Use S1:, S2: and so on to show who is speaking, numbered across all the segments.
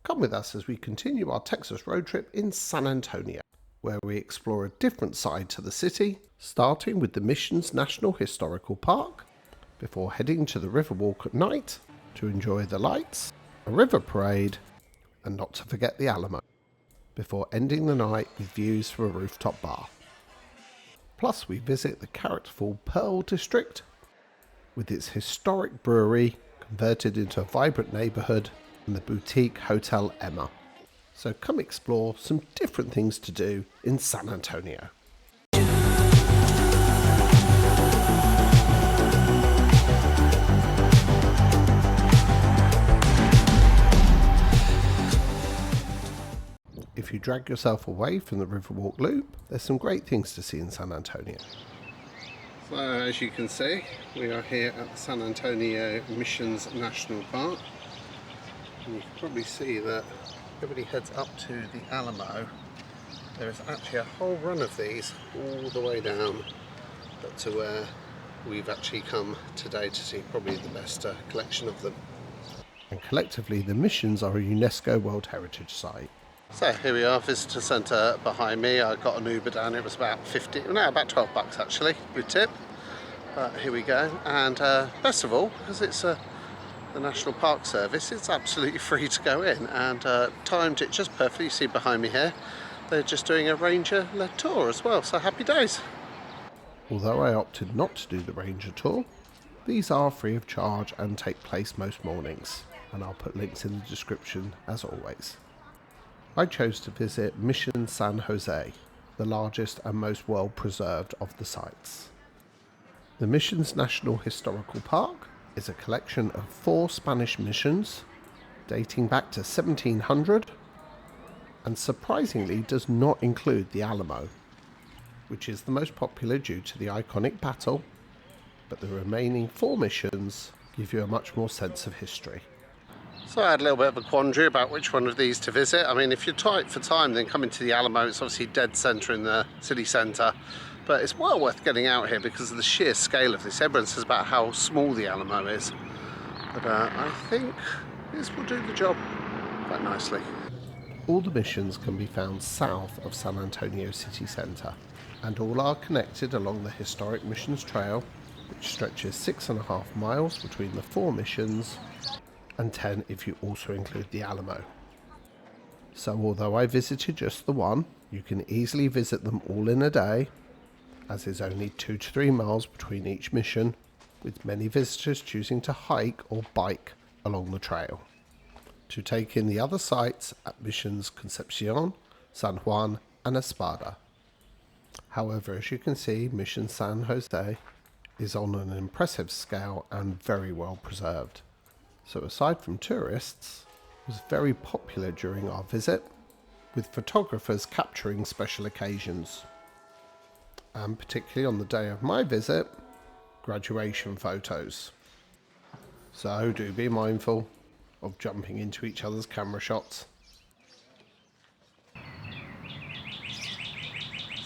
S1: Come with us as we continue our Texas road trip in San Antonio, where we explore a different side to the city, starting with the Mission's National Historical Park, before heading to the Riverwalk at night to enjoy the lights, a river parade, and not to forget the Alamo, before ending the night with views from a rooftop bar. Plus we visit the characterful Pearl District, with its historic brewery converted into a vibrant neighbourhood, and the boutique Hotel Emma. So come explore some different things to do in San Antonio. If you drag yourself away from the Riverwalk Loop, there's some great things to see in San Antonio. So as you can see, we are here at the San Antonio Mission's National Park. And you can probably see that everybody heads up to the Alamo. There is actually a whole run of these all the way down up to where we've actually come today to see probably the best collection of them. And collectively the missions are a UNESCO World Heritage Site. So here we are, visitor centre behind me. I got an Uber down, it was about about $12 actually with tip. But here we go, and best of all, because it's the National Park Service, it's absolutely free to go in, and timed it just perfectly. You see behind me here, they're just doing a ranger-led tour as well, so happy days. Although I opted not to do the ranger tour, these are free of charge and take place most mornings, and I'll put links in the description as always. I chose to visit Mission San Jose, the largest and most well preserved of the sites. The Mission's National Historical Park is a collection of 4 Spanish missions dating back to 1700, and surprisingly does not include the Alamo, which is the most popular due to the iconic battle, but the remaining 4 missions give you a much more sense of history. So I had a little bit of a quandary about which one of these to visit. I mean, if you're tight for time, then coming to the Alamo, it's obviously dead centre in the city centre, but it's well worth getting out here because of the sheer scale of this. Everyone says about how small the Alamo is, but I think this will do the job quite nicely. All the missions can be found south of San Antonio city centre, and all are connected along the historic Missions Trail, which stretches 6.5 miles between the 4 missions, and 10 if you also include the Alamo. So although I visited just the one, you can easily visit them all in a day, as is only 2 to 3 miles between each mission, with many visitors choosing to hike or bike along the trail to take in the other sites at missions Concepcion, San Juan and Espada. However, as you can see, Mission San Jose is on an impressive scale and very well preserved. So aside from tourists, it was very popular during our visit, with photographers capturing special occasions. And particularly on the day of my visit, graduation photos. So do be mindful of jumping into each other's camera shots.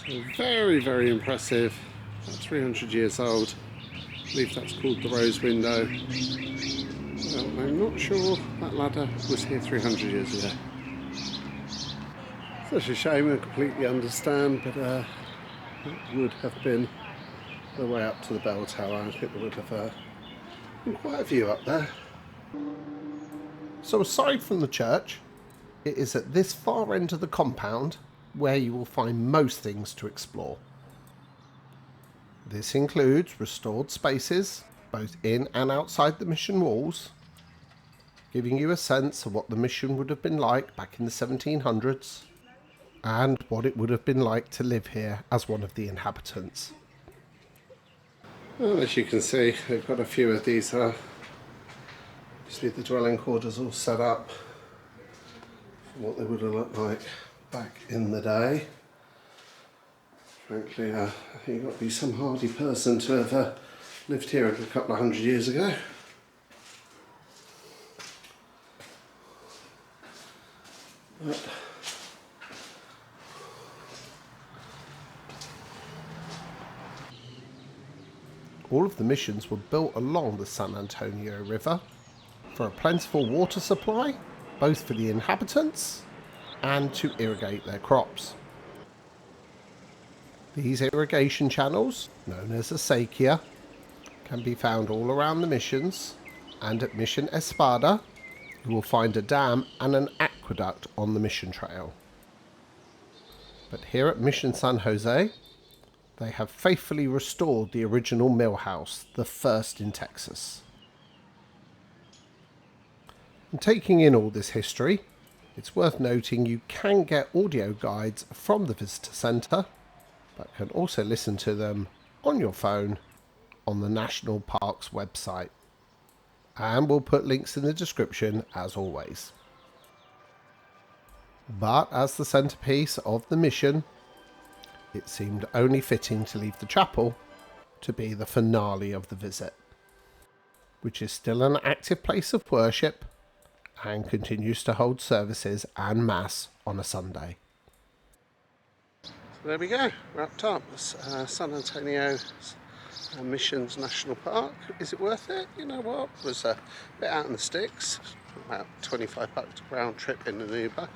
S1: So very, very impressive. About 300 years old. I believe that's called the Rose Window. Well, I'm not sure that ladder was here 300 years ago. Such a shame, I completely understand, but it would have been the way up to the bell tower. I think there would have been quite a view up there. So aside from the church, it is at this far end of the compound where you will find most things to explore. This includes restored spaces, both in and outside the mission walls, giving you a sense of what the mission would have been like back in the 1700s, and what it would have been like to live here as one of the inhabitants. Well, as you can see, they've got a few of these obviously the dwelling quarters all set up for what they would have looked like back in the day. Frankly, I think you've got to be some hardy person to have lived here a couple of 100 years ago. But all of the missions were built along the San Antonio River for a plentiful water supply both for the inhabitants and to irrigate their crops. These irrigation channels, known as acequia, can be found all around the missions, and at Mission Espada you will find a dam and an aqueduct on the mission trail. But here at Mission San Jose, they have faithfully restored the original mill house, the first in Texas. And taking in all this history, it's worth noting you can get audio guides from the visitor centre, but can also listen to them on your phone on the National Parks website. And we'll put links in the description as always. But as the centrepiece of the mission, it seemed only fitting to leave the chapel to be the finale of the visit, which is still an active place of worship and continues to hold services and mass on a Sunday. So there we go, wrapped up. San Antonio Mission's National Park. Is it worth it? You know what? It was a bit out in the sticks, about $25 round trip in an Uber.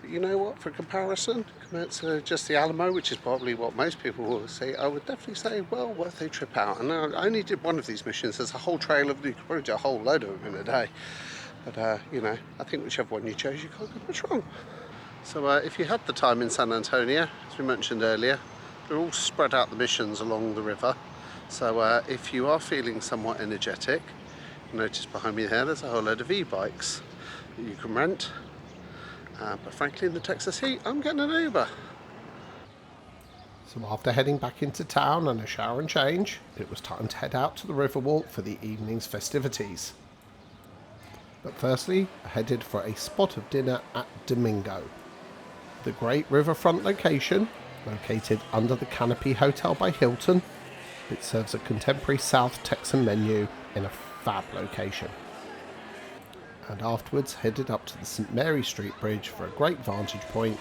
S1: But you know what, for comparison, compared to just the Alamo, which is probably what most people will say, I would definitely say, well, worth a trip out. And I only did one of these missions. There's a whole trail of them. You could probably do a whole load of them in a day. But, you know, I think whichever one you chose, you can't go much wrong. So if you had the time in San Antonio, as we mentioned earlier, they're all spread out the missions along the river. So if you are feeling somewhat energetic, notice behind me here, there's a whole load of e-bikes that you can rent. But frankly, in the Texas heat, I'm getting an Uber. So after heading back into town and a shower and change, it was time to head out to the Riverwalk for the evening's festivities. But firstly, I headed for a spot of dinner at Domingo, the great riverfront location, located under the Canopy Hotel by Hilton. It serves a contemporary South Texan menu in a fab location. And afterwards headed up to the St. Mary Street Bridge for a great vantage point,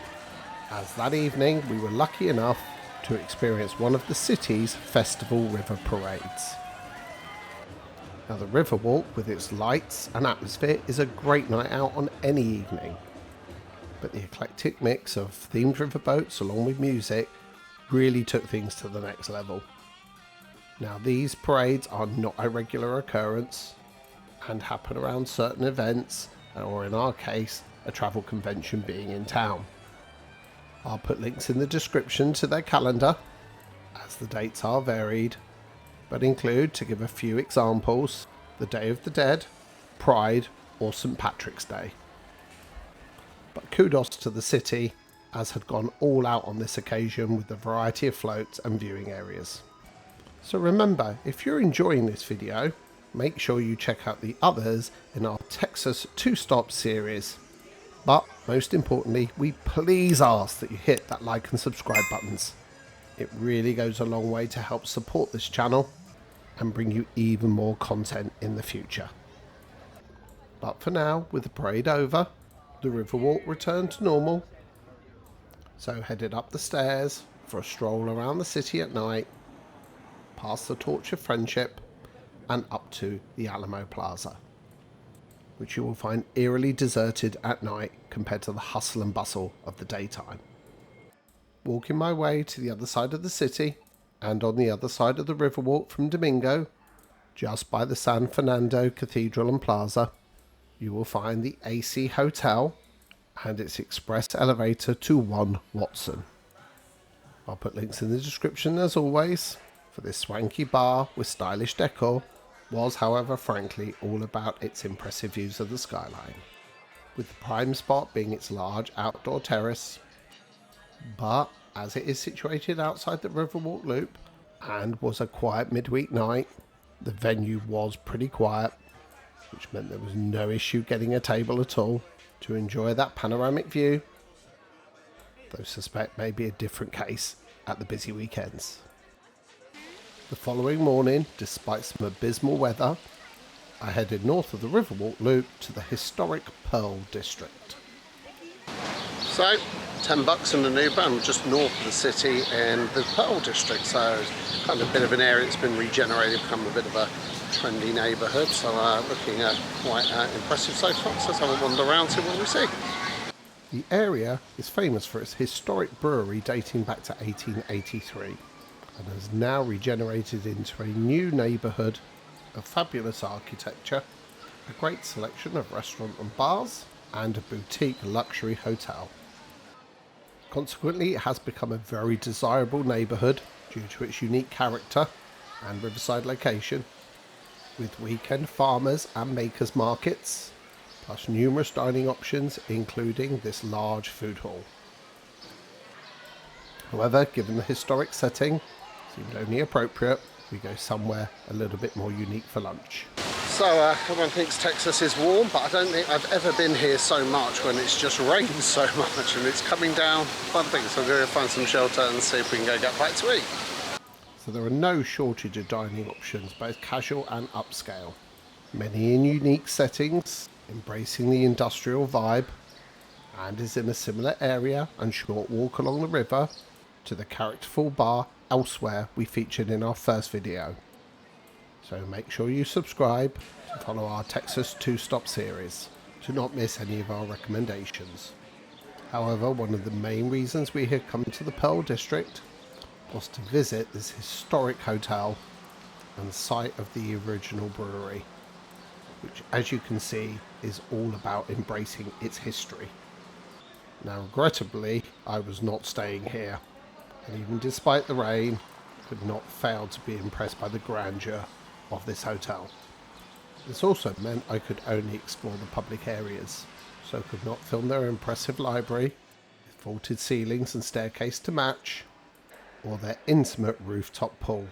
S1: as that evening we were lucky enough to experience one of the city's festival river parades. Now the Riverwalk, with its lights and atmosphere, is a great night out on any evening. But the eclectic mix of themed riverboats along with music really took things to the next level. Now these parades are not a regular occurrence and happen around certain events, or in our case, a travel convention being in town. I'll put links in the description to their calendar, as the dates are varied, but include, to give a few examples, the Day of the Dead, Pride, or St. Patrick's Day. But kudos to the city, as had gone all out on this occasion with a variety of floats and viewing areas. So remember, if you're enjoying this video, make sure you check out the others in our Texas 2-stop series. But most importantly, we please ask that you hit that like and subscribe buttons. It really goes a long way to help support this channel and bring you even more content in the future. But for now, with the parade over, the Riverwalk returned to normal. So headed up the stairs for a stroll around the city at night, past the Torch of Friendship, and up to the Alamo Plaza, which you will find eerily deserted at night compared to the hustle and bustle of the daytime. Walking my way to the other side of the city, and on the other side of the Riverwalk from Domingo, just by the San Fernando Cathedral and Plaza, you will find the AC Hotel and its express elevator to 1 Watson. I'll put links in the description as always, for this swanky bar with stylish decor was, however, frankly all about its impressive views of the skyline, with the prime spot being its large outdoor terrace. But as it is situated outside the Riverwalk Loop and was a quiet midweek night, the venue was pretty quiet, which meant there was no issue getting a table at all to enjoy that panoramic view, though suspect may be a different case at the busy weekends. The following morning, despite some abysmal weather, I headed north of the Riverwalk Loop to the historic Pearl District. So, $10 in an Uber. I'm just north of the city in the Pearl district, so it's kind of a bit of an area that's been regenerated, become a bit of a trendy neighbourhood. So looking quite impressive so far. So let's have a wander around, see what we see. The area is famous for its historic brewery dating back to 1883 and has now regenerated into a new neighbourhood of fabulous architecture, a great selection of restaurants and bars, and a boutique luxury hotel. Consequently, it has become a very desirable neighbourhood due to its unique character and riverside location, with weekend farmers and makers markets, plus numerous dining options including this large food hall. However, given the historic setting, it seemed only appropriate we go somewhere a little bit more unique for lunch. So everyone thinks Texas is warm, but I don't think I've ever been here so much when it's just rained so much and it's coming down bumping. So I'm going to find some shelter and see if we can go get a bite to eat. So there are no shortage of dining options, both casual and upscale. Many in unique settings, embracing the industrial vibe, and is in a similar area and short walk along the river to the characterful bar Elsewhere we featured in our first video. So make sure you subscribe to follow our Texas 2-stop series to not miss any of our recommendations. However, one of the main reasons we had come to the Pearl District was to visit this historic hotel and site of the original brewery, which, as you can see, is all about embracing its history. Now, regrettably, I was not staying here, and even despite the rain, could not fail to be impressed by the grandeur of this hotel. This also meant I could only explore the public areas, so could not film their impressive library with vaulted ceilings and staircase to match, or their intimate rooftop pool.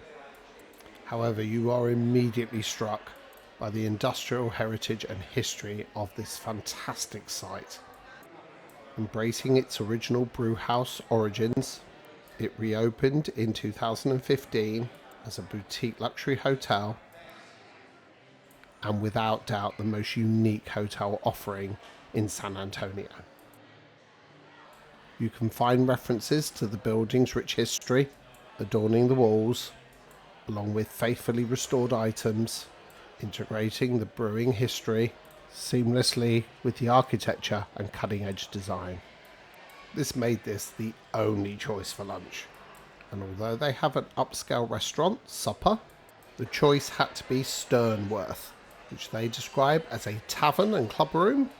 S1: However, you are immediately struck by the industrial heritage and history of this fantastic site. Embracing its original brewhouse origins, it reopened in 2015 as a boutique luxury hotel, and without doubt the most unique hotel offering in San Antonio. You can find references to the building's rich history adorning the walls, along with faithfully restored items, integrating the brewing history seamlessly with the architecture and cutting-edge design. This made this the only choice for lunch, and although they have an upscale restaurant supper, the choice had to be Sternworth, which they describe as a tavern and club room,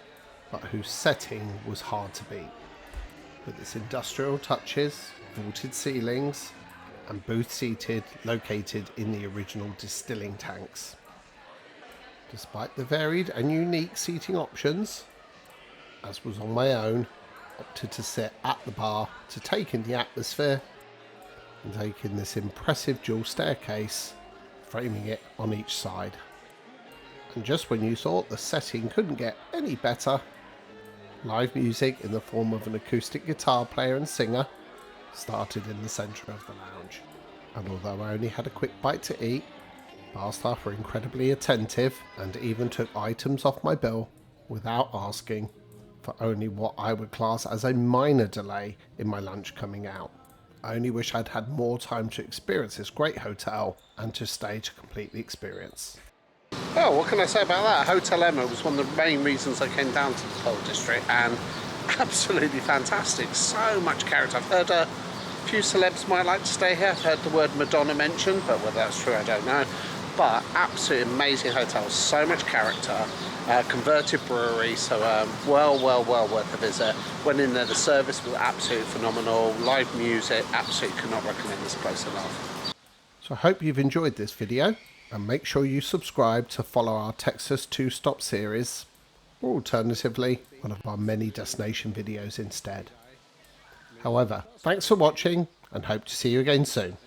S1: but whose setting was hard to beat. With its industrial touches, vaulted ceilings, and booth seated located in the original distilling tanks. Despite the varied and unique seating options, as was on my own, opted to sit at the bar to take in the atmosphere and take in this impressive dual staircase, framing it on each side. And just when you thought the setting couldn't get any better, live music in the form of an acoustic guitar player and singer started in the centre of the lounge. And although I only had a quick bite to eat, bar staff were incredibly attentive and even took items off my bill without asking, for only what I would class as a minor delay in my lunch coming out. I only wish I'd had more time to experience this great hotel and to stay to complete the experience. Oh, what can I say about that? Hotel Emma was one of the main reasons I came down to the Pearl District, and absolutely fantastic. So much character. I've heard a few celebs might like to stay here. I've heard the word Madonna mentioned, but whether that's true I don't know. But absolutely amazing hotel, so much character. Converted brewery, so well worth a visit. Went in there, the service was absolutely phenomenal. Live music, absolutely could not recommend this place enough. So I hope you've enjoyed this video, and make sure you subscribe to follow our Texas 2-stop series, or alternatively, one of our many destination videos instead. However, thanks for watching, and hope to see you again soon.